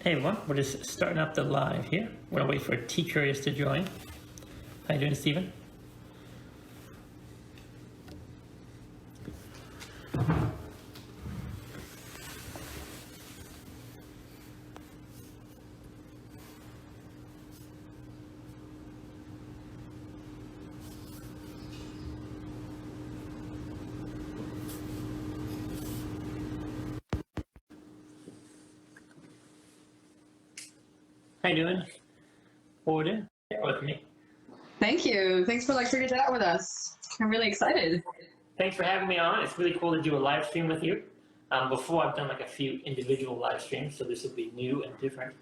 Hey everyone, we're just starting up the live here. We're gonna wait for Tea Curious to join. How you doing, Stephen? How you doing? Forward with me. Thank you. Thanks for figuring it out with us. I'm really excited. Thanks for having me on. It's really cool to do a live stream with you. Before I've done like a few individual live streams, so this will be new and different.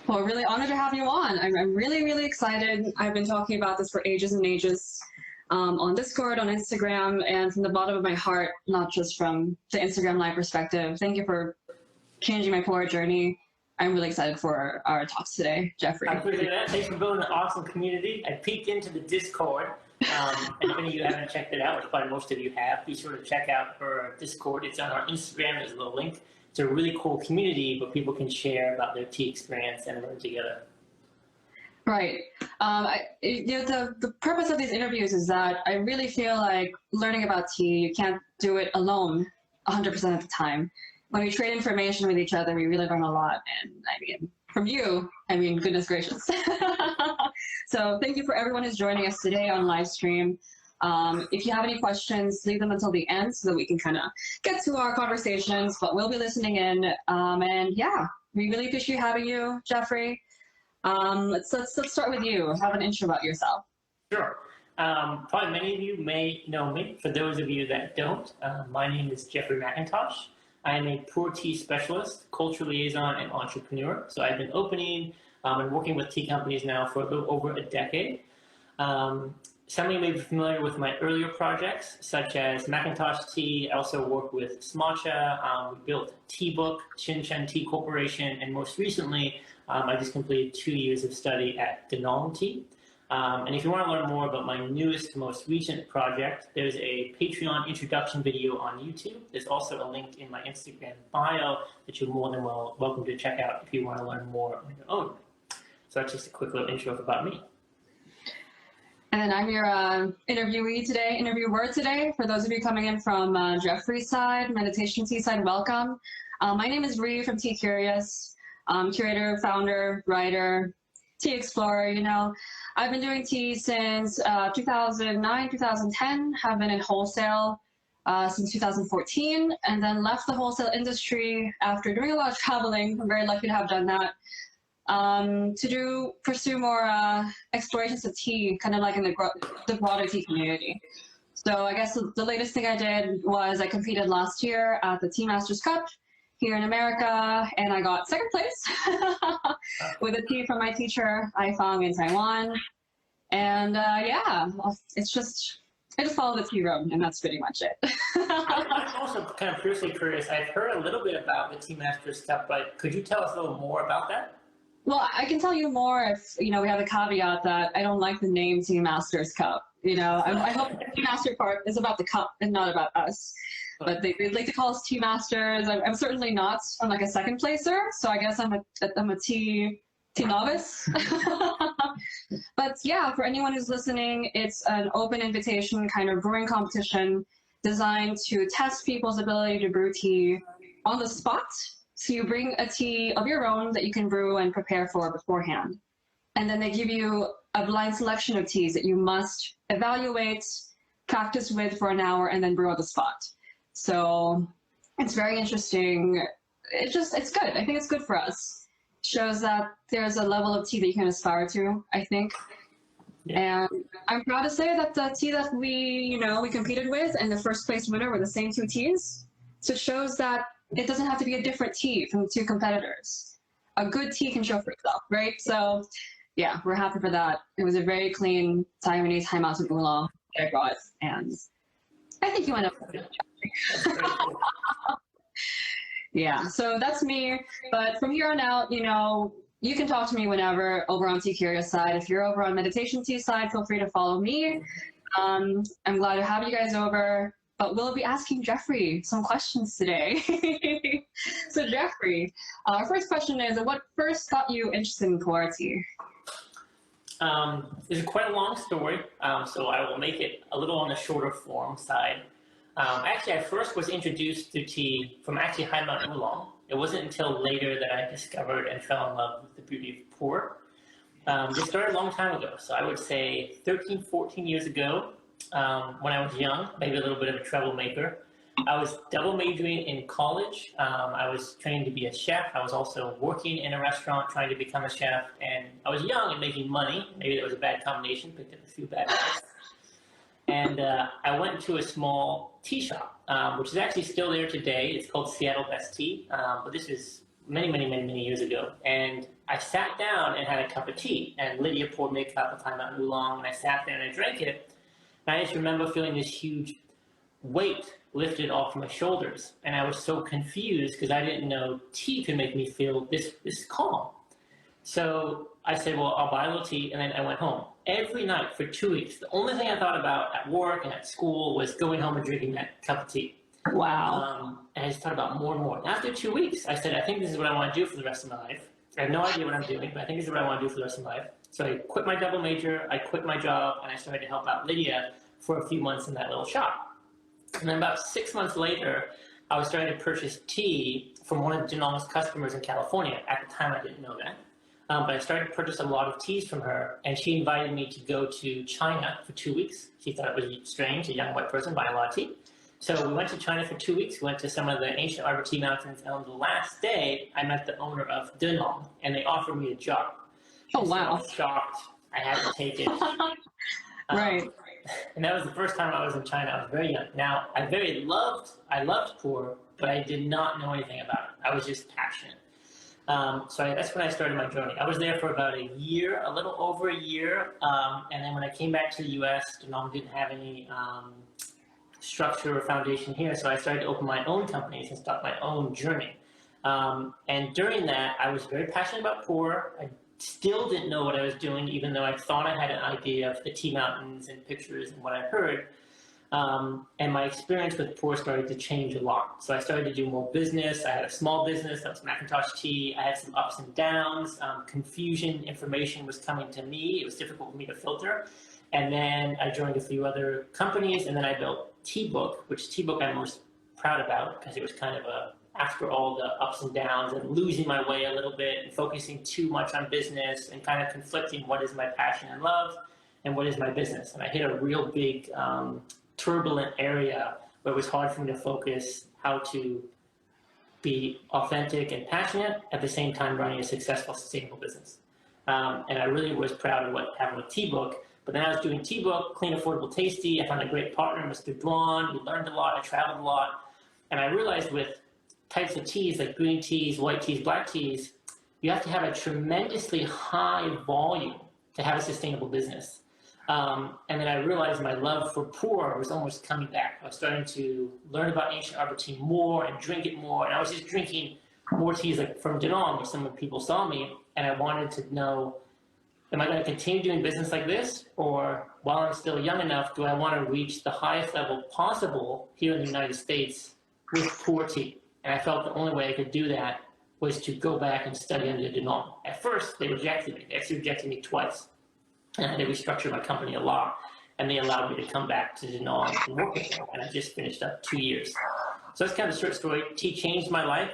Well, really honored to have you on. I'm really, really excited. I've been talking about this for ages and ages on Discord, on Instagram, and from the bottom of my heart, not just from the Instagram live perspective. Thank you for changing my Pu-erh journey. I'm really excited for our talks today, Jeffrey. I appreciate that. Thanks for building an awesome community. I peeked into the Discord, and if any of you haven't checked it out, which probably most of you have, be sure to check out our Discord. It's on our Instagram. There's a little link. It's a really cool community where people can share about their tea experience and learn together. Right. The purpose of these interviews is that I really feel like learning about tea, you can't do it alone 100% of the time. When we trade information with each other, we really learn a lot. And I mean, from you, goodness gracious. So thank you for everyone who's joining us today on live stream. If you have any questions, leave them until the end so that we can kind of get to our conversations, but we'll be listening in. And yeah, we really appreciate having you, Jeffrey. Let's start with you. Have an intro about yourself. Sure. Probably many of you may know me. For those of you that don't, my name is Jeffrey Mcintosh. I am a Porty specialist, culture liaison, and entrepreneur. So I've been opening and working with tea companies now for a little over a decade. Some of you may be familiar with my earlier projects, such as Mcintosh Tea. I also worked with Smacha. We built Tea Book, Shin Tea Corporation, and most recently, I just completed 2 years of study at Denong Tea. And if you want to learn more about my newest, most recent project, there's a Patreon introduction video on YouTube. There's also a link in my Instagram bio that you're more than welcome to check out if you want to learn more on your own. So that's just a quick little intro about me. And I'm your interviewer today. For those of you coming in from Jeffrey's side, Meditation Tea side, welcome. My name is Rie from Tea Curious. Curator, founder, writer, tea explorer. I've been doing tea since 2009, 2010, have been in wholesale since 2014, and then left the wholesale industry after doing a lot of traveling. I'm very lucky to have done that. To pursue more explorations of tea, kind of like in the broader tea community. So I guess the latest thing I did was I competed last year at the Tea Masters Cup here in America, and I got second place with a tea from my teacher I found in Taiwan. And yeah, I just follow the tea road, and that's pretty much it. I'm also kind of fiercely curious. I've heard a little bit about the Tea Masters Cup, but could you tell us a little more about that? Well, I can tell you more if, we have a caveat that I don't like the name Tea Masters Cup. I hope the Tea Master part is about the cup and not about us. But they like to call us Tea Masters. I'm certainly not. I'm like a second placer, so I guess I'm a tea novice. But yeah, for anyone who's listening, it's an open invitation kind of brewing competition designed to test people's ability to brew tea on the spot. So you bring a tea of your own that you can brew and prepare for beforehand. And then they give you a blind selection of teas that you must evaluate, practice with for an hour, and then brew on the spot. So it's very interesting. It's good. I think it's good for us. Shows that there's a level of tea that you can aspire to, I think. Yeah. And I'm proud to say that the tea that we competed with and the first place winner were the same two teas. So it shows that it doesn't have to be a different tea from the two competitors. A good tea can show for itself, right? So yeah, we're happy for that. It was a very clean Taiwanese high mountain oolong that I brought, and I think you went up. Yeah, so that's me. But from here on out, you can talk to me whenever over on Tea Curious side. If you're over on Meditation Tea side, feel free to follow me. I'm glad to have you guys over. But we'll be asking Jeffrey some questions today. So Jeffrey, our first question is, what first got you interested in Pu-erh tea? It's quite a long story, so I will make it a little on the shorter form side. Actually, I first was introduced to tea from actually High Mountain Oolong. It wasn't until later that I discovered and fell in love with the beauty of Pu-erh. This started a long time ago, so I would say 13, 14 years ago, when I was young, maybe a little bit of a troublemaker. I was double majoring in college. I was training to be a chef. I was also working in a restaurant trying to become a chef. And I was young and making money. Maybe that was a bad combination, picked up a few bad guys. And I went to a small tea shop, which is actually still there today. It's called Seattle Best Tea. But this is many years ago. And I sat down and had a cup of tea. And Lydia poured me a cup of High Mountain Oolong. And I sat there and I drank it. And I just remember feeling this huge weight lifted off my shoulders, and I was so confused because I didn't know tea could make me feel this calm. So I said, well, I'll buy a little tea, and then I went home. Every night for 2 weeks, the only thing I thought about at work and at school was going home and drinking that cup of tea. Wow. And I just thought about more and more. And after 2 weeks, I said, I think this is what I want to do for the rest of my life. I have no idea what I'm doing, but I think this is what I want to do for the rest of my life. So I quit my double major, I quit my job, and I started to help out Lydia for a few months in that little shop. And then about 6 months later, I was starting to purchase tea from one of Janong's customers in California. At the time, I didn't know that. But I started to purchase a lot of teas from her, and she invited me to go to China for 2 weeks. She thought it was strange, a young white person buying a lot of tea. So we went to China for 2 weeks. We went to some of the ancient Arbor Tea mountains, and on the last day, I met the owner of Denong, and they offered me a job. Oh, wow. I was shocked. I had to take it. Right. And that was the first time I was in China. I was very young. Now, I loved Pu-erh, but I did not know anything about it. I was just passionate. That's when I started my journey. I was there for about a year, a little over a year. And then when I came back to the US, Denong didn't have any structure or foundation here. So I started to open my own companies and start my own journey. And during that, I was very passionate about Pu-erh. I still didn't know what I was doing, even though I thought I had an idea of the tea mountains and pictures and what I heard. And my experience with Pu-erh started to change a lot. So I started to do more business. I had a small business, that was Mcintosh Tea. I had some ups and downs. Confusion, information was coming to me. It was difficult for me to filter. And then I joined a few other companies, and then I built Tea Book, which Tea Book I'm most proud about because it was kind of after all the ups and downs and losing my way a little bit and focusing too much on business and kind of conflicting what is my passion and love and what is my business. And I hit a real big turbulent area where it was hard for me to focus how to be authentic and passionate at the same time running a successful, sustainable business. And I really was proud of what happened with Tea Book. But then I was doing Tea Book, Clean, Affordable, Tasty. I found a great partner, Mr. Duan. We learned a lot. I traveled a lot. And I realized with types of teas like green teas, white teas, black teas, you have to have a tremendously high volume to have a sustainable business. And then I realized my love for Pu-erh was almost coming back. I was starting to learn about ancient Arbor Tea more and drink it more. And I was just drinking more teas like from Denong, where some people saw me. And I wanted to know, am I going to continue doing business like this? Or while I'm still young enough, do I want to reach the highest level possible here in the United States with Pu-erh tea? And I felt the only way I could do that was to go back and study under Denong. At first, they rejected me. They actually rejected me twice. And I had to restructure my company a lot. And they allowed me to come back to Denong and work with them. And I just finished up 2 years. So that's kind of a short story. Tea changed my life.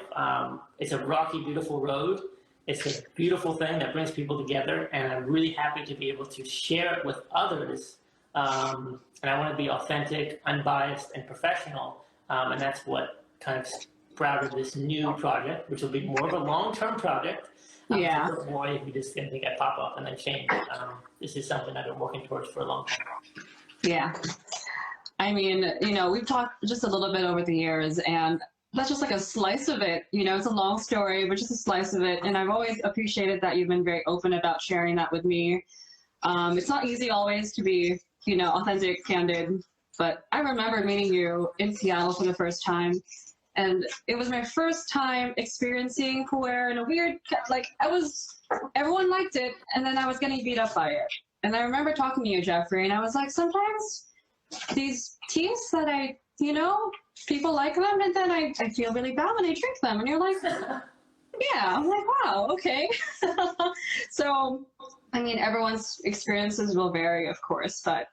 It's a rocky, beautiful road. It's a beautiful thing that brings people together. And I'm really happy to be able to share it with others. And I want to be authentic, unbiased, and professional. And that's what kind of sprouted this new project, which will be more of a long-term project. Yeah. More if you just didn't think I'd pop up and then change. This is something I've been working towards for a long time. Yeah. I mean, we've talked just a little bit over the years, and that's just like a slice of it. It's a long story, but just a slice of it. And I've always appreciated that you've been very open about sharing that with me. It's not easy always to be, authentic, candid, but I remember meeting you in Seattle for the first time. And it was my first time experiencing Pu-erh in a weird, everyone liked it, and then I was getting beat up by it. And I remember talking to you, Jeffrey, and I was like, sometimes these teas that I, you know, people like them, and then I feel really bad when I drink them. And you're like, yeah, I'm like, wow, okay. So, I mean, everyone's experiences will vary, of course, but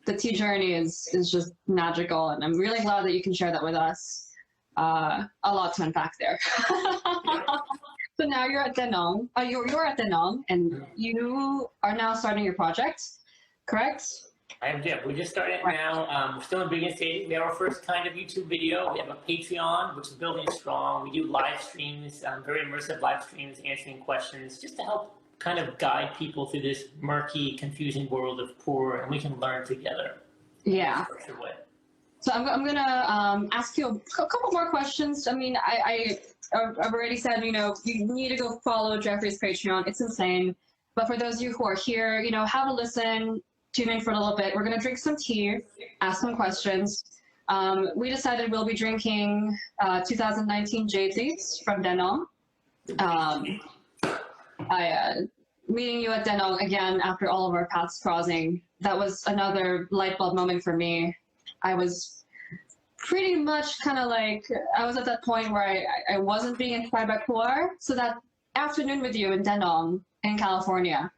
the tea journey is just magical, and I'm really glad that you can share that with us. A lot to unpack there. So now you're at Danong. You're at Danong, and you are now starting your project, correct? Yeah, we just started now. We're still in beginning stages. We have our first kind of YouTube video. We have a Patreon, which is building strong. We do live streams, very immersive live streams, answering questions, just to help kind of guide people through this murky, confusing world of Pu-erh, and we can learn together. Yeah. So I'm gonna ask you a couple more questions. I mean, I've already said, you know, you need to go follow Jeffrey's Patreon. It's insane. But for those of you who are here, you know, have a listen, tune in for a little bit. We're gonna drink some tea, ask some questions. We decided we'll be drinking 2019 Jade Leaves from Danong. Meeting you at Danong again after all of our paths crossing, that was another light bulb moment for me. I was pretty much kind of like, I was at that point where I wasn't being inspired by Pu-erh. So that afternoon with you in Danong in California,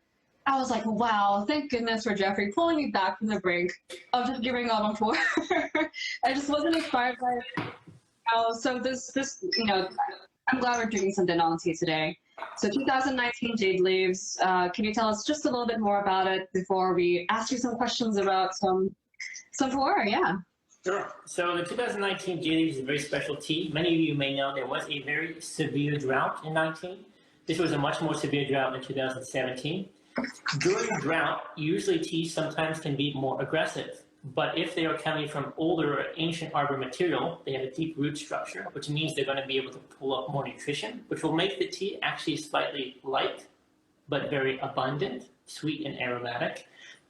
I was like, wow, thank goodness for Jeffrey pulling me back from the brink of just giving up on Pu-erh. I just wasn't inspired by it. So this, you know, I'm glad we're drinking some Danong tea today. So 2019 Jade Leaves, can you tell us just a little bit more about it before we ask you some questions about some Pu-erh? Yeah. Sure. So the 2019 Jade Leaves is a very special tea. Many of you may know there was a very severe drought in 19. This was a much more severe drought in 2017. During drought, usually teas sometimes can be more aggressive. But if they are coming from older or ancient arbor material, they have a deep root structure, which means they're going to be able to pull up more nutrition, which will make the tea actually slightly light, but very abundant, sweet and aromatic.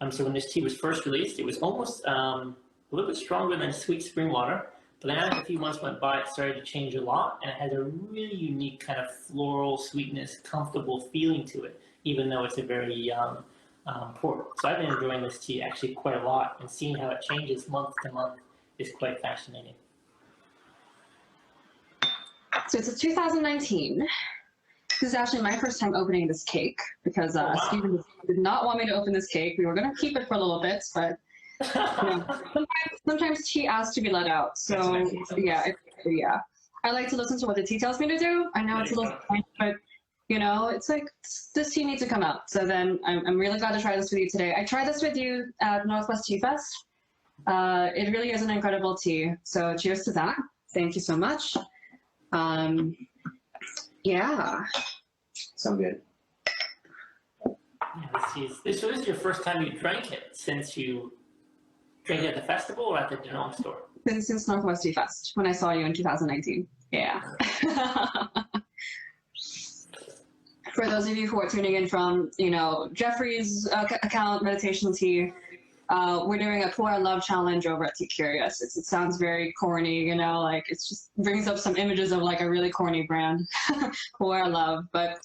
So when this tea was first released, it was almost a little bit stronger than sweet spring water. But then as a few months went by, it started to change a lot, and it has a really unique kind of floral sweetness, comfortable feeling to it, even though it's a very young port. So I've been enjoying this tea actually quite a lot, and seeing how it changes month to month is quite fascinating. So it's a 2019. This is actually my first time opening this cake because Stephen did not want me to open this cake. We were going to keep it for a little bit, but you know, sometimes tea asks to be let out. So yeah. I like to listen to what the tea tells me to do. I know it's a little strange, but you know, it's like this tea needs to come out. So then I'm really glad to try this with you today. I tried this with you at Northwest Tea Fest. It really is an incredible tea. So cheers to that. Thank you so much. Yeah, so good. Yeah, this was your first time you drank it since you drank it at the festival or at the Danong store? Since Northwest Tea Fest, when I saw you in 2019. Yeah. For those of you who are tuning in from, you know, Jeffrey's account, Meditation Tea, we're doing a Pu-erh Love Challenge over at Tea Curious. It sounds very corny, you know, like it just brings up some images of like a really corny brand, Pu-erh Love. But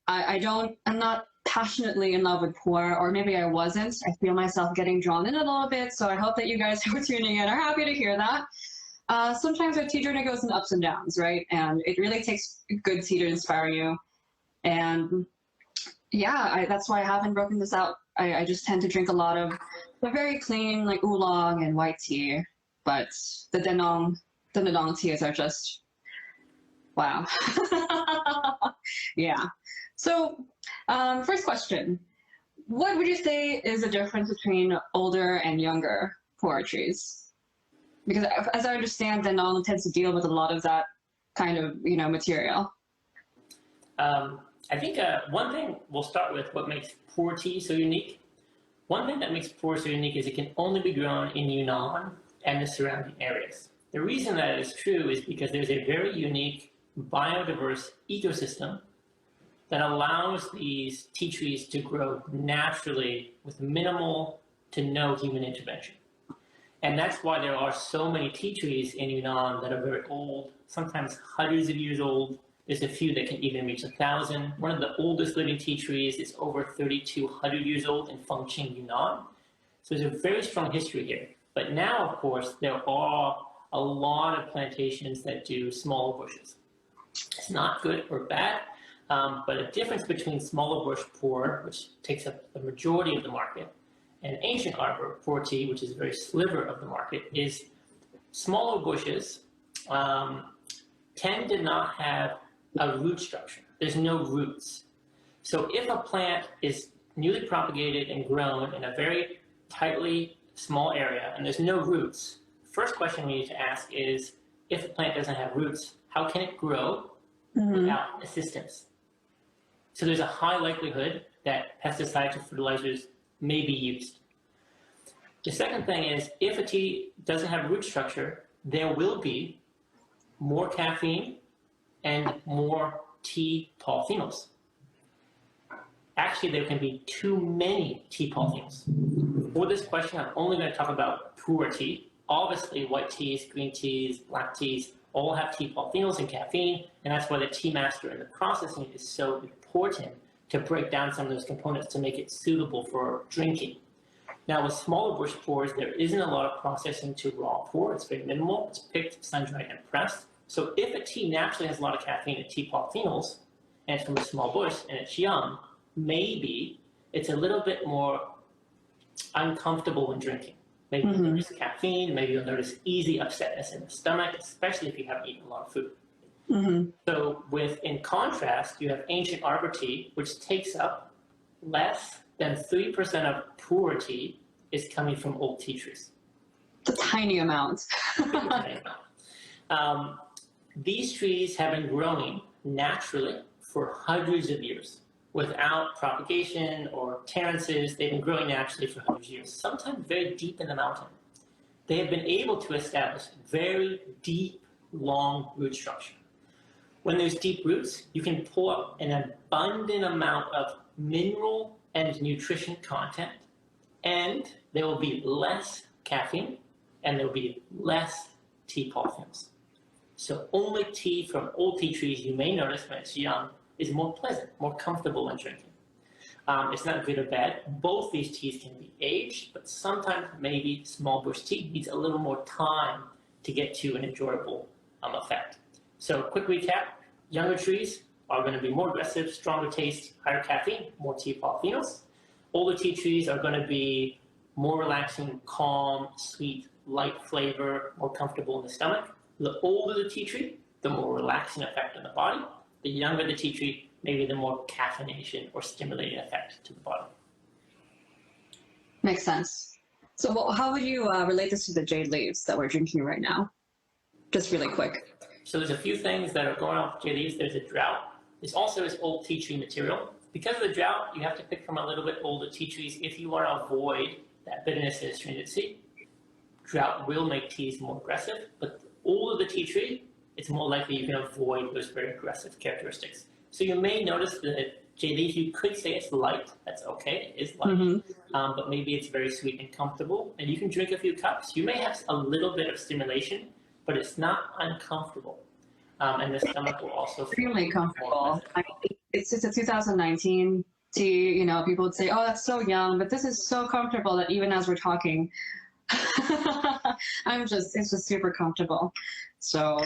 I'm not passionately in love with Pu-erh, or maybe I wasn't. I feel myself getting drawn in a little bit. So I hope that you guys who are tuning in are happy to hear that. Sometimes our tea journey goes in ups and downs, right? And it really takes good tea to inspire you. And yeah, that's why I haven't broken this out. I just tend to drink a lot of the very clean, like oolong and white tea. But the Danong teas are just, wow. Yeah. So first question, what would you say is the difference between older and younger Pu-erh trees? Because as I understand, Danong tends to deal with a lot of that kind of, you know, material. I think one thing, we'll start with what makes Pu-erh tea so unique. One thing that makes Pu-erh so unique is it can only be grown in Yunnan and the surrounding areas. The reason that is true is because there's a very unique biodiverse ecosystem that allows these tea trees to grow naturally with minimal to no human intervention. And that's why there are so many tea trees in Yunnan that are very old, sometimes hundreds of years old. There's a few that can even reach 1,000. One of the oldest living tea trees is over 3,200 years old in Fengqing, Yunnan. So there's a very strong history here. But now, of course, there are a lot of plantations that do smaller bushes. It's not good or bad, but a difference between smaller bush Pu-erh, which takes up the majority of the market, and ancient arbor, Porty, which is a very sliver of the market, is smaller bushes tend to not have a root structure. There's no roots. So if a plant is newly propagated and grown in a very tightly small area and there's no roots, first question we need to ask is, if a plant doesn't have roots, how can it grow without assistance? So there's a high likelihood that pesticides or fertilizers may be used. The second thing is, if a tea doesn't have root structure, there will be more caffeine and more tea polyphenols. Actually, there can be too many tea polyphenols. For this question, I'm only going to talk about Pu-erh tea. Obviously, white teas, green teas, black teas all have tea polyphenols and caffeine, and that's why the tea master and the processing is so important to break down some of those components to make it suitable for drinking. Now, with smaller bush Pu-erhs, there isn't a lot of processing to raw Pu-erh. It's very minimal. It's picked, sun-dried, and pressed. So if a tea naturally has a lot of caffeine and tea polyphenols, and it's from a small bush and it's young, maybe it's a little bit more uncomfortable when drinking. Maybe you'll notice caffeine, maybe you'll notice easy upsetness in the stomach, especially if you haven't eaten a lot of food. So in contrast, you have ancient arbor tea, which takes up less than 3% of Pu-erh tea is coming from old tea trees. It's a tiny amount. These trees have been growing naturally for hundreds of years without propagation or terraces. They've been growing naturally for hundreds of years, sometimes very deep in the mountain. They have been able to establish very deep, long root structure. When there's deep roots, you can pull up an abundant amount of mineral and nutrition content, and there will be less caffeine, and there will be less tea polyphenols. So only tea from old tea trees, you may notice when it's young, is more pleasant, more comfortable when drinking. It's not good or bad. Both these teas can be aged, but sometimes maybe small bush tea needs a little more time to get to an enjoyable effect. So quick recap, younger trees are going to be more aggressive, stronger taste, higher caffeine, more tea polyphenols. Older tea trees are going to be more relaxing, calm, sweet, light flavor, more comfortable in the stomach. The older the tea tree, the more relaxing effect on the body. The younger the tea tree, maybe the more caffeination or stimulating effect to the body. Makes sense. So how would you relate this to the Jade Leaves that we're drinking right now? Just really quick. So there's a few things that are going on with Jade Leaves. There's a drought. This also is old tea tree material. Because of the drought, you have to pick from a little bit older tea trees if you want to avoid that bitterness and astringency. Drought will make teas more aggressive, but the older the tea tree, it's more likely you can avoid those very aggressive characteristics. So you may notice that Jade Leaves, you could say it's light. That's okay, it is light. But maybe it's very sweet and comfortable. And you can drink a few cups. You may have a little bit of stimulation, but it's not uncomfortable. And the stomach will also feel extremely comfortable. I mean, it's a 2019 tea, you know, people would say, oh, that's so young, but this is so comfortable that even as we're talking, it's just super comfortable. So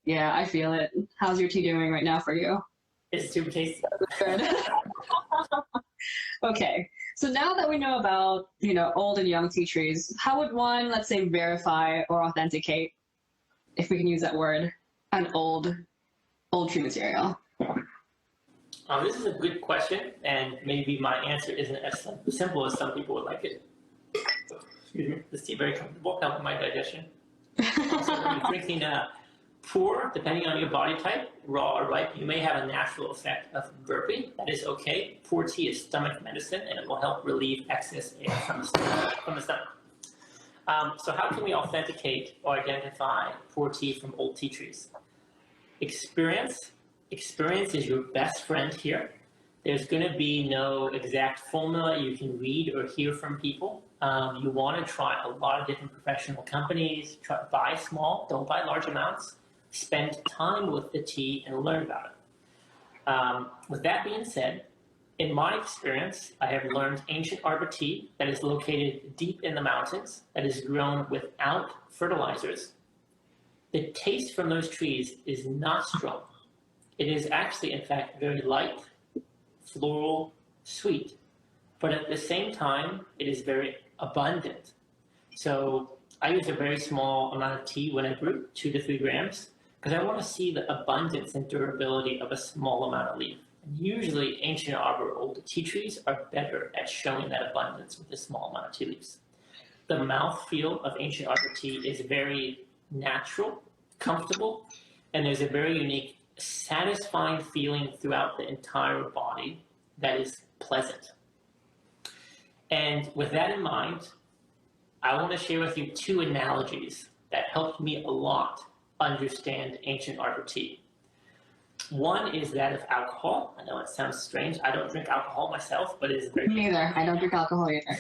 yeah, I feel it. How's your tea doing right now for you? It's super tasty. Good. Okay, so now that we know about, you know, old and young tea trees, how would one, let's say, verify or authenticate, if we can use that word, an old tree material? This is a good question, and maybe my answer isn't as simple as some people would like it. Excuse me. This tea very comfortable, helping my digestion. Also, when you're drinking Pu-erh, depending on your body type, raw or ripe, you may have a natural effect of burping. That is okay. Pu-erh tea is stomach medicine, and it will help relieve excess air from the stomach. So how can we authenticate or identify Pu-erh tea from old tea trees? Experience. Experience is your best friend here. There's going to be no exact formula you can read or hear from people. You want to try a lot of different professional companies. Buy small, don't buy large amounts. Spend time with the tea and learn about it. With that being said, in my experience, I have learned ancient arbor tea that is located deep in the mountains, that is grown without fertilizers, the taste from those trees is not strong. It is actually, in fact, very light, floral, sweet, but at the same time, it is very abundant. So I use a very small amount of tea when I brew, 2 to 3 grams, because I want to see the abundance and durability of a small amount of leaf. And usually, ancient arbor, older tea trees are better at showing that abundance with a small amount of tea leaves. The mouthfeel of ancient arbor tea is very natural, comfortable, and there's a very unique, satisfying feeling throughout the entire body that is pleasant. And with that in mind, I want to share with you 2 analogies that helped me a lot understand ancient arbor tea. One is that of alcohol. I know it sounds strange. I don't drink alcohol myself, but it is very... Me neither. I don't drink alcohol either.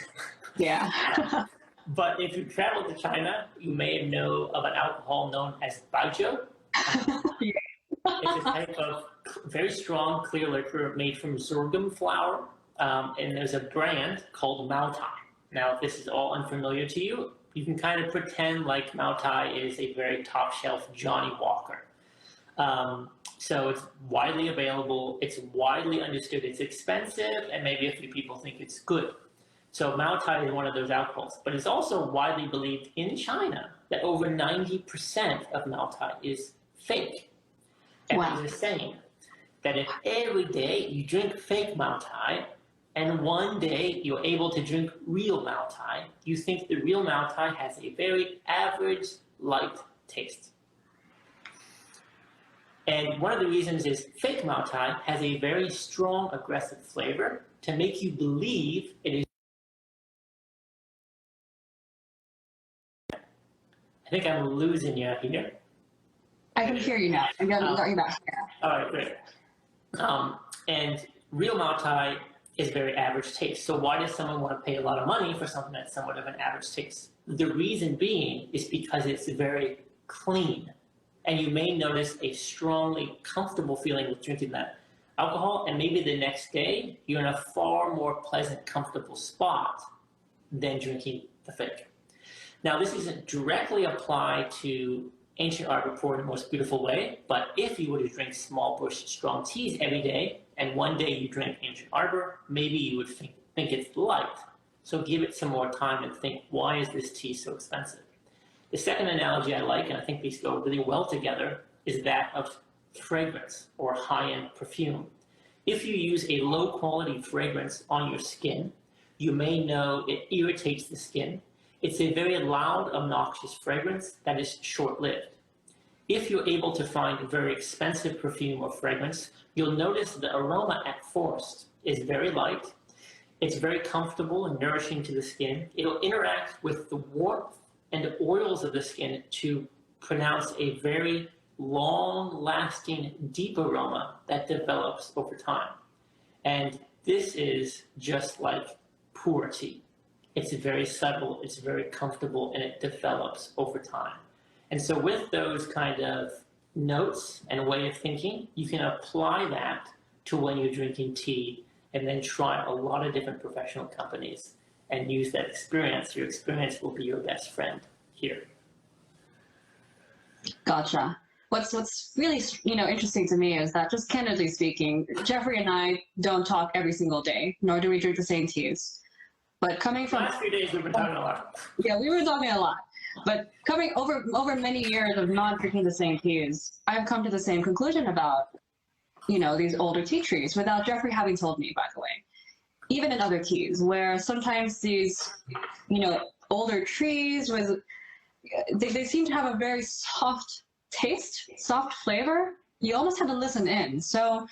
Yeah. But if you travel to China, you may know of an alcohol known as baijiu. It's a type of very strong, clear liquor made from sorghum flour, and there's a brand called Maotai. Now, if this is all unfamiliar to you, you can kind of pretend like Maotai is a very top-shelf Johnny Walker. So it's widely available, it's widely understood, it's expensive, and maybe a few people think it's good. So Maotai is one of those alcohols, but it's also widely believed in China that over 90% of Maotai is fake. And Wow. there's a saying that if every day you drink fake Maotai, and one day you're able to drink real Maotai, you think the real Maotai has a very average, light taste. And one of the reasons is fake Maotai has a very strong, aggressive flavor to make you believe it is. I think I'm losing you here. I can hear you now. I got you back here. All right, great. And real Maotai is very average taste. So why does someone want to pay a lot of money for something that's somewhat of an average taste? The reason being is because it's very clean. And you may notice a strongly comfortable feeling with drinking that alcohol, and maybe the next day you're in a far more pleasant, comfortable spot than drinking the fake. Now, this isn't directly applied to ancient arbor poured in the most beautiful way, but if you were to drink small bush strong teas every day, and one day you drink ancient arbor, maybe you would think it's light. So give it some more time and think, why is this tea so expensive? The second analogy I like, and I think these go really well together, is that of fragrance or high-end perfume. If you use a low-quality fragrance on your skin, you may know it irritates the skin. It's a very loud, obnoxious fragrance that is short-lived. If you're able to find a very expensive perfume or fragrance, you'll notice the aroma at first is very light. It's very comfortable and nourishing to the skin. It'll interact with the warmth and the oils of the skin to pronounce a very long-lasting, deep aroma that develops over time. And this is just like Pu-erh tea. It's very subtle, it's very comfortable, and it develops over time. And so with those kind of notes and way of thinking, you can apply that to when you're drinking tea and then try a lot of different professional companies and use that experience. Your experience will be your best friend here. Gotcha. What's really interesting to me is that, just candidly speaking, Jeffrey and I don't talk every single day, nor do we drink the same teas. But coming from The last few days we've been talking a lot. Yeah, we were talking a lot. But coming over many years of not drinking the same teas, I've come to the same conclusion about, these older tea trees without Jeffrey having told me, by the way. Even in other teas, where sometimes these, older trees they seem to have a very soft taste, soft flavor. You almost have to listen in. So,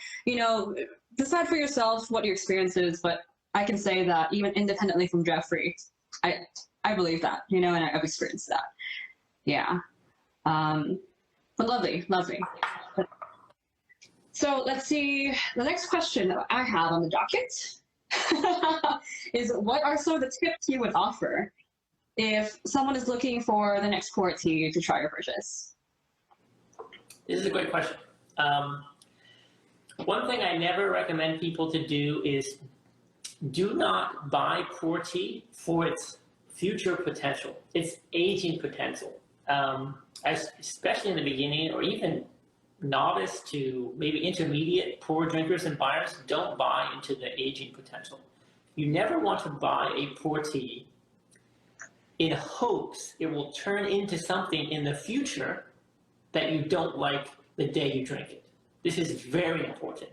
decide for yourself what your experience is, but I can say that even independently from Jeffrey, I believe that, and I've experienced that. Yeah. But lovely. So let's see, the next question that I have on the docket is, what are some of the tips you would offer if someone is looking for the next Porty tea to try or purchase? This is a great question. One thing I never recommend people to do is do not buy Porty for its future potential, its aging potential. especially in the beginning, or even novice to maybe intermediate pour drinkers and buyers, don't buy into the aging potential. You never want to buy a pour tea in hopes it will turn into something in the future that you don't like the day you drink it. This is very important.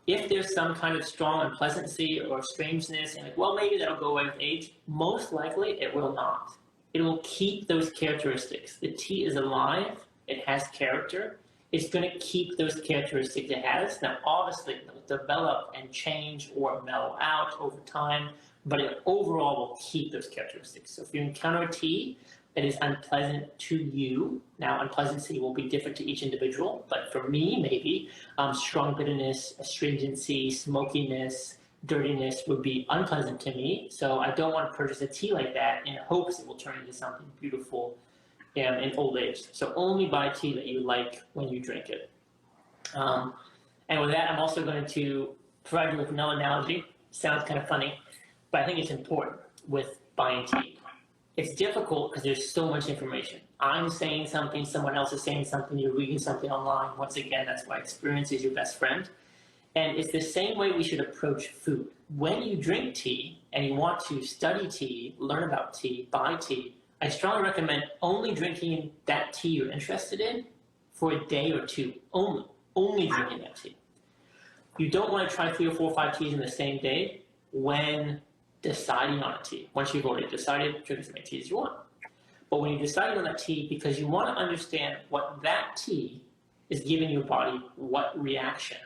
If there's some kind of strong unpleasantness or strangeness, and like, well, maybe that'll go away with age, most likely it will not. It will keep those characteristics. The tea is alive. It has character. It's going to keep those characteristics it has. Now, obviously, it will develop and change or mellow out over time, but it overall will keep those characteristics. So if you encounter a tea that is unpleasant to you, now unpleasancy will be different to each individual, but for me, maybe strong bitterness, astringency, smokiness, dirtiness would be unpleasant to me. So I don't want to purchase a tea like that in hopes it will turn into something beautiful in old age. So only buy tea that you like when you drink it. And with that, I'm also going to provide you with another analogy. Sounds kind of funny, but I think it's important with buying tea. It's difficult because there's so much information. I'm saying something, someone else is saying something, you're reading something online. Once again, that's why experience is your best friend. And it's the same way we should approach food. When you drink tea and you want to study tea, learn about tea, buy tea, I strongly recommend only drinking that tea you're interested in for a day or two. Only drinking that tea. You don't want to try 3 or 4 or 5 teas in the same day when deciding on a tea. Once you've already decided, drink as many teas as you want. But when you decide on that tea, because you want to understand what that tea is giving your body, what reaction.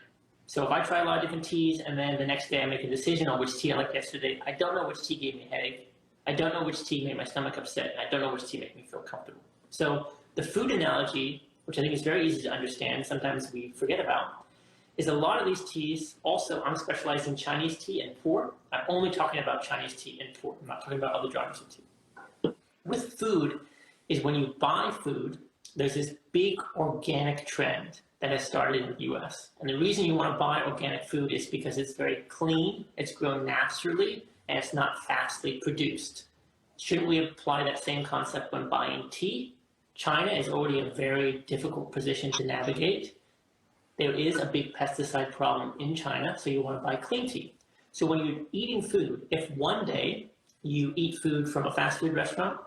So if I try a lot of different teas and then the next day I make a decision on which tea I liked yesterday, I don't know which tea gave me a headache. I don't know which tea made my stomach upset. And I don't know which tea made me feel comfortable. So the food analogy, which I think is very easy to understand, sometimes we forget about, is a lot of these teas. Also, I'm specialized in Chinese tea and Pu-erh. I'm only talking about Chinese tea and Pu-erh. I'm not talking about other genres of tea. With food is when you buy food, there's this big organic trend that has started in the US. And the reason you want to buy organic food is because it's very clean, it's grown naturally, and it's not fastly produced. Shouldn't we apply that same concept when buying tea? China is already a very difficult position to navigate. There is a big pesticide problem in China, so you want to buy clean tea. So when you're eating food, if one day you eat food from a fast food restaurant,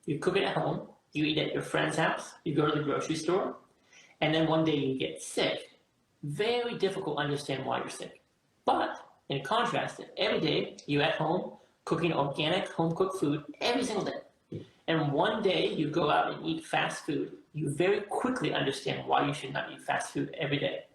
you cook it at home, you eat at your friend's house, you go to the grocery store, and then one day you get sick, very difficult to understand why you're sick. But in contrast, every day you at home cooking organic home-cooked food every single day. And one day you go out and eat fast food, you very quickly understand why you should not eat fast food every day.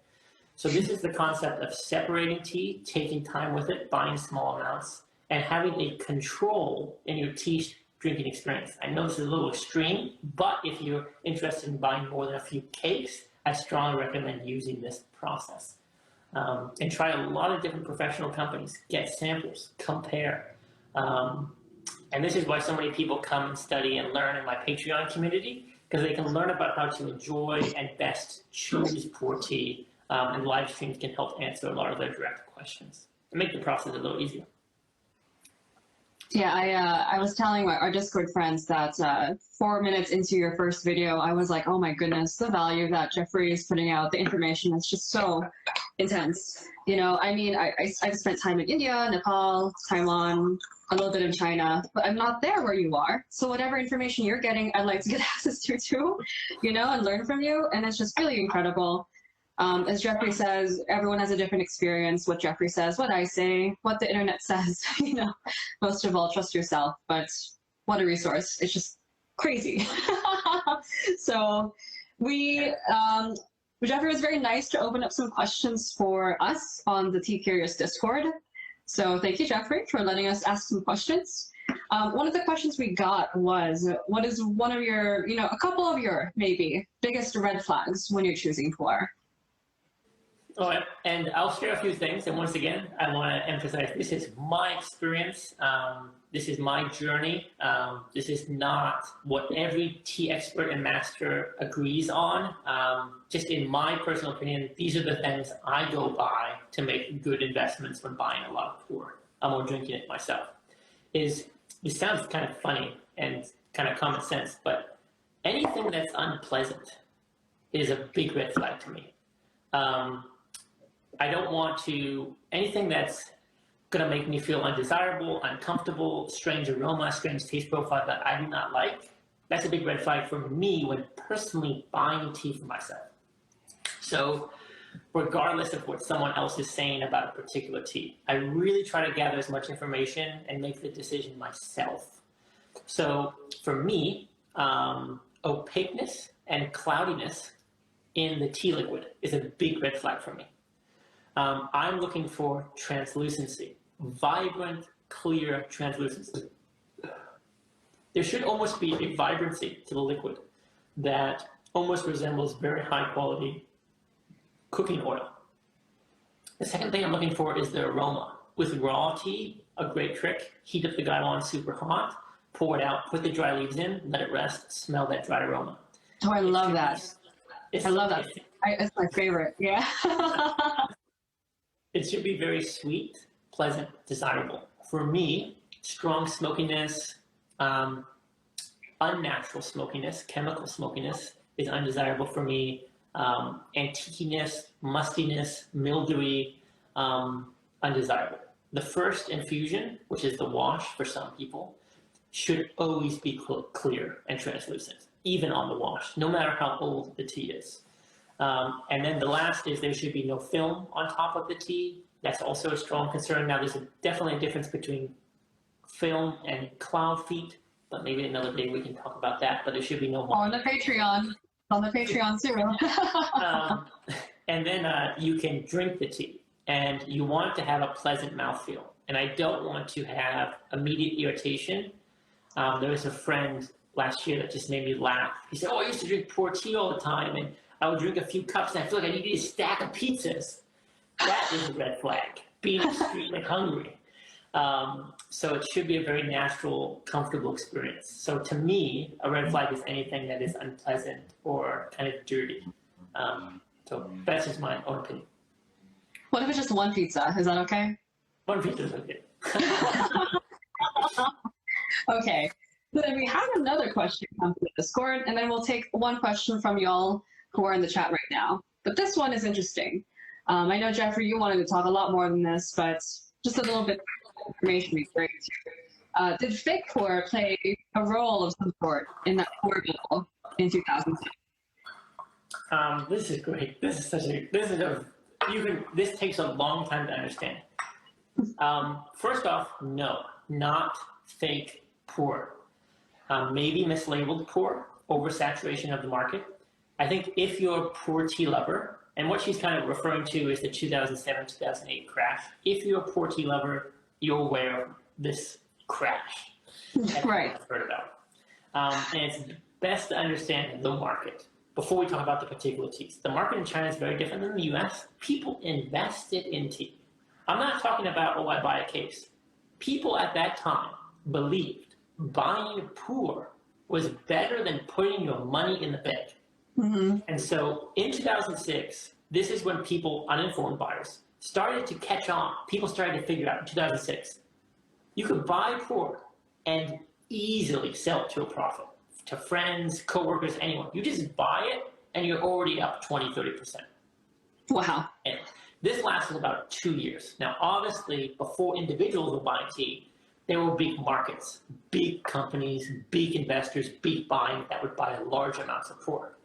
So this is the concept of separating tea, taking time with it, buying small amounts, and having a control in your tea drinking experience. I know this is a little extreme, but if you're interested in buying more than a few cakes, I strongly recommend using this process. And try a lot of different professional companies, get samples, compare. And this is why so many people come and study and learn in my Patreon community, because they can learn about how to enjoy and best choose Porty tea, and live streams can help answer a lot of their direct questions and make the process a little easier. Yeah, I was telling our Discord friends that 4 minutes into your first video, I was like, oh my goodness, the value that Jeffrey is putting out, the information is just so intense. You know, I mean, I've spent time in India, Nepal, Taiwan, a little bit in China, but I'm not there where you are. So whatever information you're getting, I'd like to get access to too, you know, and learn from you. And it's just really incredible. As Jeffrey says, everyone has a different experience. What Jeffrey says, what I say, what the internet says, you know, most of all, trust yourself. But what a resource. It's just crazy. So Jeffrey was very nice to open up some questions for us on the Tea Curious Discord. So thank you, Jeffrey, for letting us ask some questions. One of the questions we got was, what is one of your, you know, a couple of your maybe biggest red flags when you're choosing Pu-erh? All right, and I'll share a few things. And once again, I want to emphasize this is my experience. This is my journey. This is not what every tea expert and master agrees on. Just in my personal opinion, these are the things I go by to make good investments when buying a lot of Pu-erh or drinking it myself. It sounds kind of funny and kind of common sense, but anything that's unpleasant is a big red flag to me. I don't want anything that's going to make me feel undesirable, uncomfortable, strange aroma, strange taste profile that I do not like. That's a big red flag for me when personally buying tea for myself. So regardless of what someone else is saying about a particular tea, I really try to gather as much information and make the decision myself. So for me, opaqueness and cloudiness in the tea liquid is a big red flag for me. I'm looking for translucency, vibrant, clear translucency. There should almost be a vibrancy to the liquid that almost resembles very high quality cooking oil. The second thing I'm looking for is the aroma. With raw tea, a great trick, heat up the gaiwan super hot, pour it out, put the dry leaves in, let it rest, smell that dry aroma. Oh, I love that. I love that. It's my favorite, yeah. It should be very sweet, pleasant, desirable. For me, strong smokiness, unnatural smokiness, chemical smokiness is undesirable for me. Antiqueness, mustiness, mildewy, undesirable. The first infusion, which is the wash for some people, should always be clear and translucent, even on the wash, no matter how old the tea is. And then the last is there should be no film on top of the tea. That's also a strong concern. Now, there's definitely a difference between film and cloud feet, but maybe another day we can talk about that. But there should be no more. On the Patreon too. And then you can drink the tea, and you want to have a pleasant mouthfeel. And I don't want to have immediate irritation. There was a friend last year that just made me laugh. He said, "Oh, I used to drink Porty all the time, and I would drink a few cups, and I feel like I needed a stack of pizzas." That is a red flag, being extremely hungry. So it should be a very natural, comfortable experience. So to me, a red flag is anything that is unpleasant or kind of dirty. So that's just my own opinion. What if it's just one pizza? Is that okay? One pizza is okay. Okay. So then we have another question come to the Discord, and then we'll take one question from y'all who are in the chat right now. But this one is interesting. I know, Jeffrey, you wanted to talk a lot more than this, but just a little bit of information would be great too. Did fake Pu-erh play a role of some sort in that Pu-erh bill in 2006? This is great. This takes a long time to understand. First off, no, not fake Pu-erh. Maybe mislabeled Pu-erh, oversaturation of the market. I think if you're a Pu-erh tea lover, and what she's kind of referring to is the 2007-2008 crash. If you're a Pu-erh tea lover, you're aware of this crash. Right. I've heard about. And it's best to understand the market before we talk about the particular teas. The market in China is very different than the US. People invested in tea. I'm not talking about, oh, I buy a case. People at that time believed buying Pu-erh was better than putting your money in the bank. Mm-hmm. And so in 2006, this is when people, uninformed buyers, started to catch on. People started to figure out in 2006, you could buy Pu-erh and easily sell it to a profit, to friends, coworkers, anyone. You just buy it and you're already up 20, 30%. Wow. And this lasted about 2 years. Now, obviously, before individuals were buying tea, there were big markets, big companies, big investors, big buying that would buy large amounts of Pu-erh.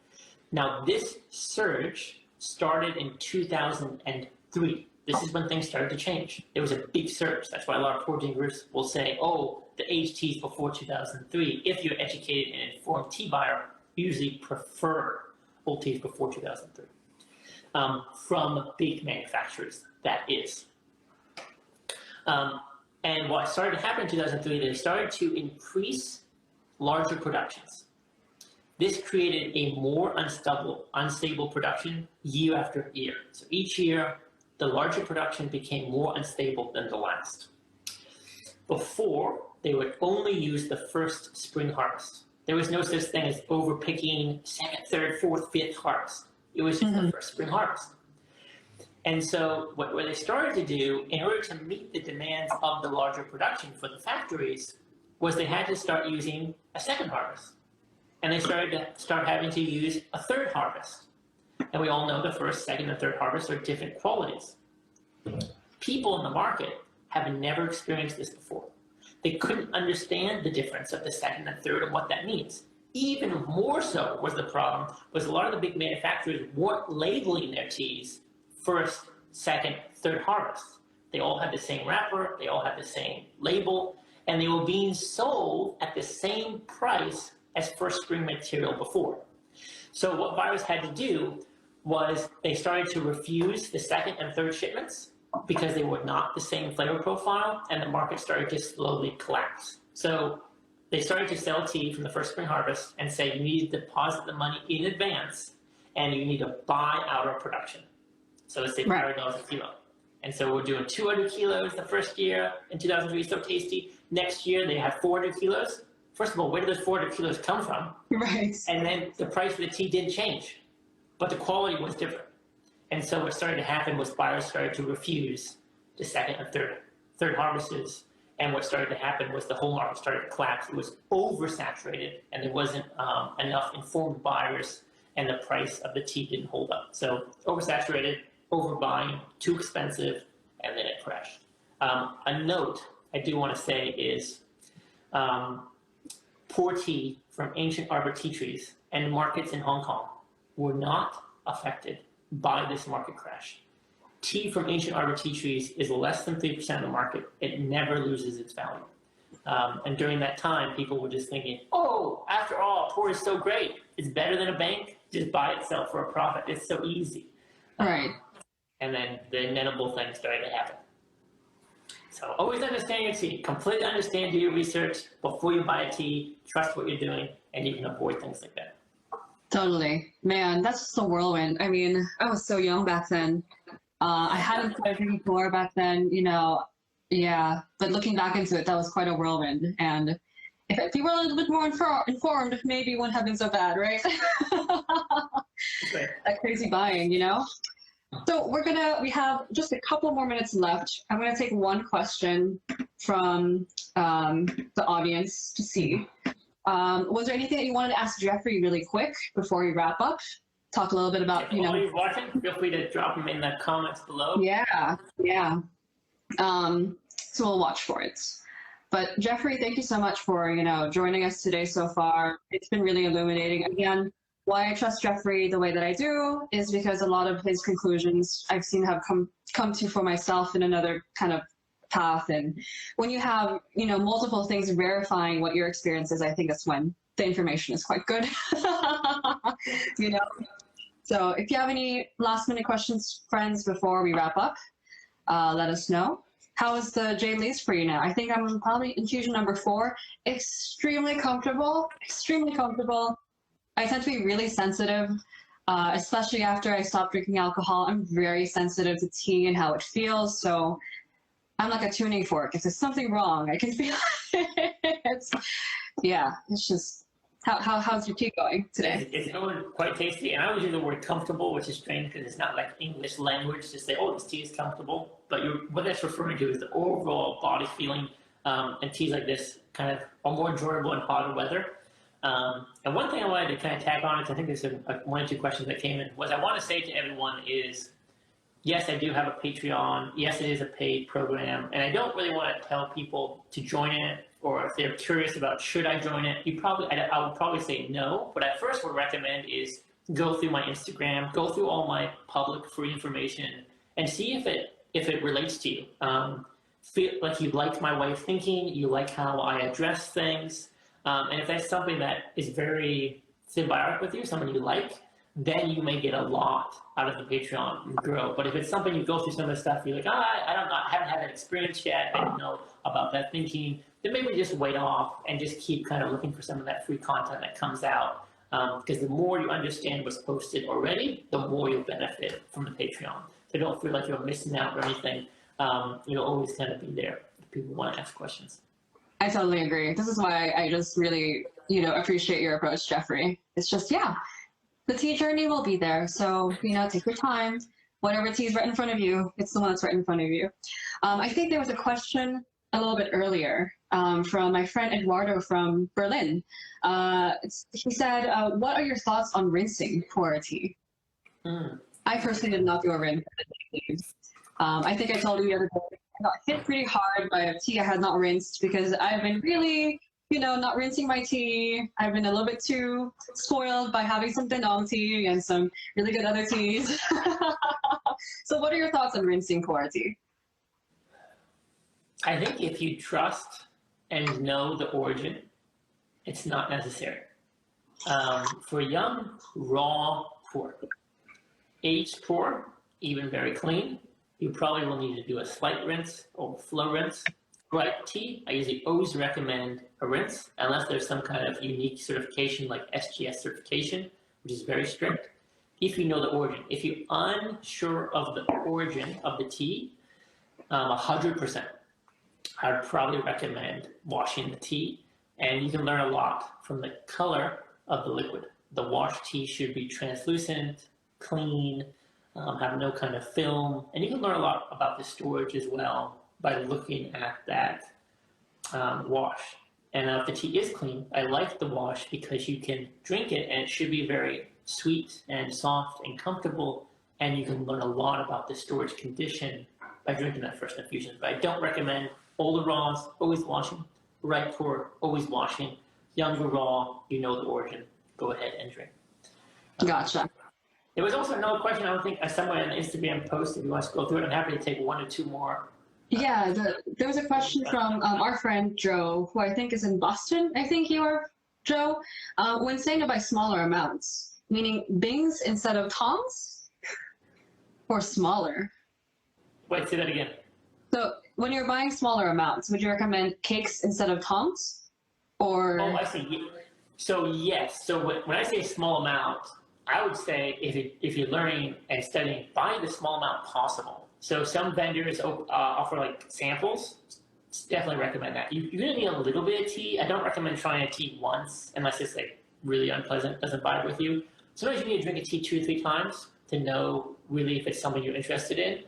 Now, this surge started in 2003. This is when things started to change. There was a big surge. That's why a lot of Pu-erh drinkers will say, oh, the aged teas before 2003. If you're educated and informed tea buyer, you usually prefer old teas before 2003. From big manufacturers, that is. And what started to happen in 2003, they started to increase larger productions. This created a more unstable production year after year. So each year, the larger production became more unstable than the last. Before, they would only use the first spring harvest. There was no such thing as overpicking second, third, fourth, fifth harvest. It was just the first spring harvest. And so what they started to do, in order to meet the demands of the larger production for the factories, was they had to start using a second harvest. and they started to having to use a third harvest. And we all know the first, second, and third harvest are different qualities. People in the market have never experienced this before. They couldn't understand the difference of the second and third and what that means. Even more so was the problem was a lot of the big manufacturers weren't labeling their teas first, second, third harvest. They all had the same wrapper, they all had the same label, and they were being sold at the same price as first spring material before. So what buyers had to do was they started to refuse the second and third shipments because they were not the same flavor profile, and the market started to slowly collapse. So they started to sell tea from the first spring harvest and say you need to deposit the money in advance and you need to buy out our production. So let's say $500 a kilo. And so we're doing 200 kilos the first year in 2003, So Tasty. Next year they have 400 kilos. First of all, where did those 400 kilos come from? Right. And then the price of the tea didn't change, but the quality was different. And so what started to happen was buyers started to refuse the second and third harvests. And what started to happen was the whole market started to collapse. It was oversaturated, and there wasn't enough informed buyers, and the price of the tea didn't hold up. So oversaturated, overbuying, too expensive, and then it crashed. A note I do want to say is Porty from ancient Arbor Tea trees and markets in Hong Kong were not affected by this market crash. Tea from ancient Arbor Tea trees is less than 3% of the market. It never loses its value. And during that time, people were just thinking, oh, after all, Porty is so great. It's better than a bank. Just buy it, sell for a profit. It's so easy. Right. And then the inevitable thing started to happen. So always understand your tea. Completely understand, do your research before you buy a tea. Trust what you're doing, and you can avoid things like that. Totally. Man, that's just a whirlwind. I mean, I was so young back then. I hadn't started drinking more back then, you know, yeah. But looking back into it, that was quite a whirlwind. And if you were a little bit more informed, maybe it wouldn't have been so bad, right? Right. That crazy buying, you know? So we have just a couple more minutes left. I'm gonna take one question from the audience to see. Was there anything that you wanted to ask Jeffrey really quick before we wrap up? Talk a little bit about, If anybody's watching, feel free to drop them in the comments below. Yeah. So we'll watch for it. But Jeffrey, thank you so much for, you know, joining us today so far. It's been really illuminating. Again, why I trust Jeffrey the way that I do is because a lot of his conclusions I've seen have come to for myself in another kind of path. And when you have, you know, multiple things verifying what your experience is, I think that's when the information is quite good. You know? So if you have any last minute questions, friends, before we wrap up, let us know. How is the Jade Leaves for you now? I think I'm probably infusion number 4. Extremely comfortable, extremely comfortable. I tend to be really sensitive, especially after I stopped drinking alcohol. I'm very sensitive to tea and how it feels. So I'm like a tuning fork. If there's something wrong, I can feel it. It's just, how's your tea going today? It's going quite tasty, and I always use the word comfortable, which is strange because it's not like English language to say, oh, this tea is comfortable. But what that's referring to is the overall body feeling, and teas like this kind of are more enjoyable in hotter weather. And one thing I wanted to kind of tag on, because I think there's one or two questions that came in, was I want to say to everyone is, yes, I do have a Patreon. Yes, it is a paid program. And I don't really want to tell people to join it, or if they're curious about should I join it, I would probably say no. What I first would recommend is go through my Instagram, go through all my public free information, and see if it relates to you. Feel like you like my way of thinking, you like how I address things. And if that's something that is very symbiotic with you, someone you like, then you may get a lot out of the Patreon and grow. But if it's something you go through some of the stuff, you're like, I don't know, I haven't had that experience yet, I don't know about that thinking, then maybe just wait off and just keep kind of looking for some of that free content that comes out. Because the more you understand what's posted already, the more you'll benefit from the Patreon. So don't feel like you're missing out or anything. You'll always kind of be there if people want to ask questions. I totally agree. This is why I just really, you know, appreciate your approach, Jeffrey. It's just, the tea journey will be there. So, you know, take your time. Whatever tea is right in front of you, it's the one that's right in front of you. I think there was a question a little bit earlier from my friend Eduardo from Berlin. He said, what are your thoughts on rinsing Pu-erh tea? I personally did not do a rinse. I think I told you the other day, I got hit pretty hard by a tea I had not rinsed because I've been really, not rinsing my tea. I've been a little bit too spoiled by having some Danong tea and some really good other teas. So what are your thoughts on rinsing Pu-erh tea? I think if you trust and know the origin, it's not necessary. For young, raw Pu-erh, aged Pu-erh, even very clean, you probably will need to do a slight rinse or flow rinse. Bright tea, I usually always recommend a rinse, unless there's some kind of unique certification like SGS certification, which is very strict. If you know the origin. If you're unsure of the origin of the tea, 100%, I would probably recommend washing the tea. And you can learn a lot from the color of the liquid. The washed tea should be translucent, clean, have no kind of film. And you can learn a lot about the storage as well by looking at that wash. And if the tea is clean, I like the wash because you can drink it and it should be very sweet and soft and comfortable. And you can learn a lot about the storage condition by drinking that first infusion. But I don't recommend older raws, always washing. Right Pu-erh, always washing. Younger raw, you know the origin. Go ahead and drink. Gotcha. There was also another question, I don't think, somewhere on the Instagram post, if you want to go through it. I'm happy to take one or two more. Yeah, there was a question from our friend Joe, who I think is in Boston. I think you are, Joe. When saying to buy smaller amounts, meaning bings instead of tongs, or smaller? Wait, say that again. So when you're buying smaller amounts, would you recommend cakes instead of tongs? Or oh, I see. So yes. So when I say small amount, I would say if you're learning and studying, buy the small amount possible. So some vendors offer like samples. Definitely recommend that. You're gonna need a little bit of tea. I don't recommend trying a tea once unless it's like really unpleasant, doesn't vibe with you. Sometimes you need to drink a tea 2 or 3 times to know really if it's something you're interested in.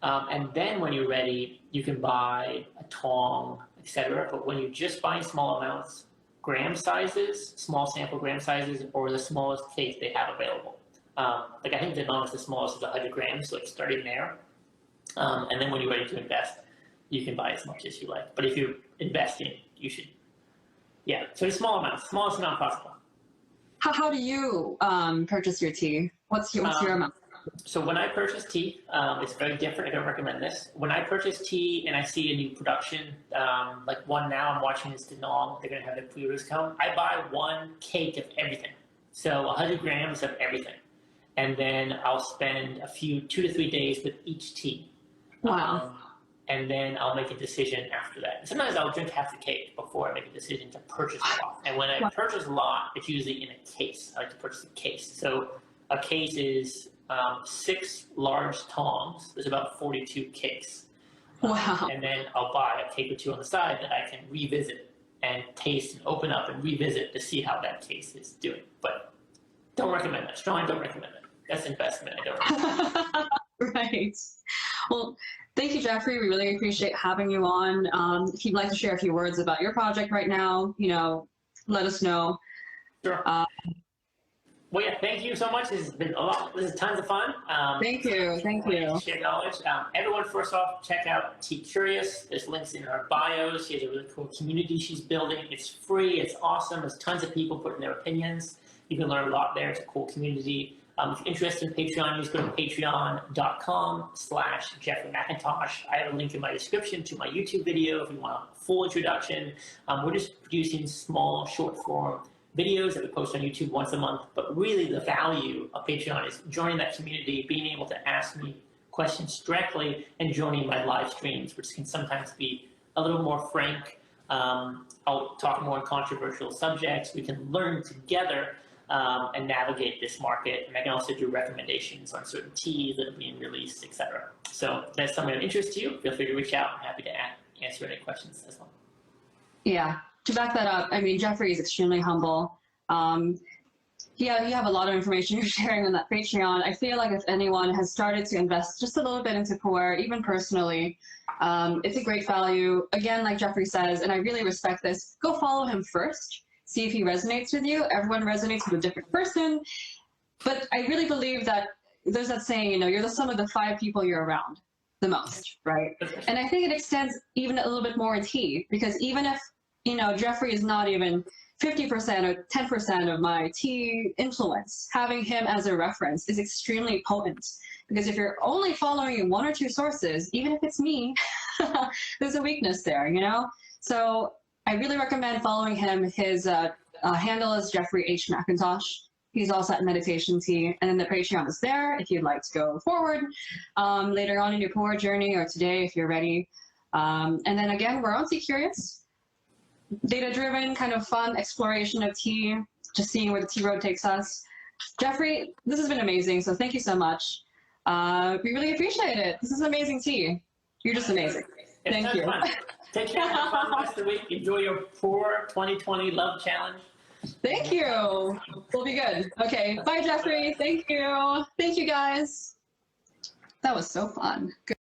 And then when you're ready, you can buy a tong, etc. But when you're just buying small amounts, gram sizes, small sample gram sizes, or the smallest cake they have available. Like I think the longest, the smallest is 100 grams, so like starting there. And then when you're ready to invest, you can buy as much as you like. But if you're investing, you should, yeah. So it's small amounts, smallest amount possible. how do you purchase your tea? What's your amount? So when I purchase tea, it's very different. I don't recommend this. When I purchase tea and I see a new production, like one now I'm watching is Danong, they're going to have their pre-release come. I buy 1 cake of everything. So 100 grams of everything. And then I'll spend a few, 2 to 3 days with each tea. Wow. And then I'll make a decision after that. Sometimes I'll drink half the cake before I make a decision to purchase a lot. And when I purchase a lot, it's usually in a case. I like to purchase a case. So a case is 6 large tongs. There's about 42 cakes. Wow. And then I'll buy a cake or 2 on the side that I can revisit and taste and open up and revisit to see how that case is doing. But don't recommend that. Strongly don't recommend it. That's investment. I don't recommend it. Right. Well, thank you, Jeffrey. We really appreciate having you on. If you'd like to share a few words about your project right now, let us know. Sure. Well, yeah, thank you so much. This has been a lot. This is tons of fun. Thank you. Thank you. Share knowledge. Everyone, first off, check out Tea Curious. There's links in her bios. She has a really cool community she's building. It's free. It's awesome. There's tons of people putting their opinions. You can learn a lot there. It's a cool community. If you're interested in Patreon, just go to patreon.com/Jeffrey Mcintosh. I have a link in my description to my YouTube video if you want a full introduction. We're just producing small, short form videos that we post on YouTube once a month. But really the value of Patreon is joining that community, being able to ask me questions directly, and joining my live streams, which can sometimes be a little more frank. I'll talk more on controversial subjects. We can learn together and navigate this market. And I can also do recommendations on certain teas that are being released, etc. So if that's something of interest to you, feel free to reach out. I'm happy to answer any questions as well. Yeah, to back that up, I mean, Jeffrey is extremely humble. You have a lot of information you're sharing on that Patreon. I feel like if anyone has started to invest just a little bit into Pu-erh, even personally, It's a great value. Again, like Jeffrey says, and I really respect this, go follow him first. See if he resonates with you. Everyone resonates with a different person. But I really believe that there's that saying, you're the sum of the 5 people you're around the most, right? And I think it extends even a little bit more in tea, because even if, Jeffrey is not even 50% or 10% of my tea influence, having him as a reference is extremely potent. Because if you're only following 1 or 2 sources, even if it's me, there's a weakness there, So I really recommend following him. His handle is Jeffrey H. Mcintosh. He's also at Meditation Tea, and then the Patreon is there if you'd like to go forward later on in your Pu-erh journey, or today if you're ready. And then again, we're on Tea Curious, data-driven, kind of fun exploration of tea, just seeing where the tea road takes us. Jeffrey, this has been amazing, so thank you so much. We really appreciate it. This is amazing tea. You're just amazing. Thank you. Fun. Take care. Have fun the rest of the week. Enjoy your Pu-erh 2020 Love Challenge. Thank you. We'll be good. Okay. Bye, Jeffrey. Thank you. Thank you, guys. That was so fun. Good.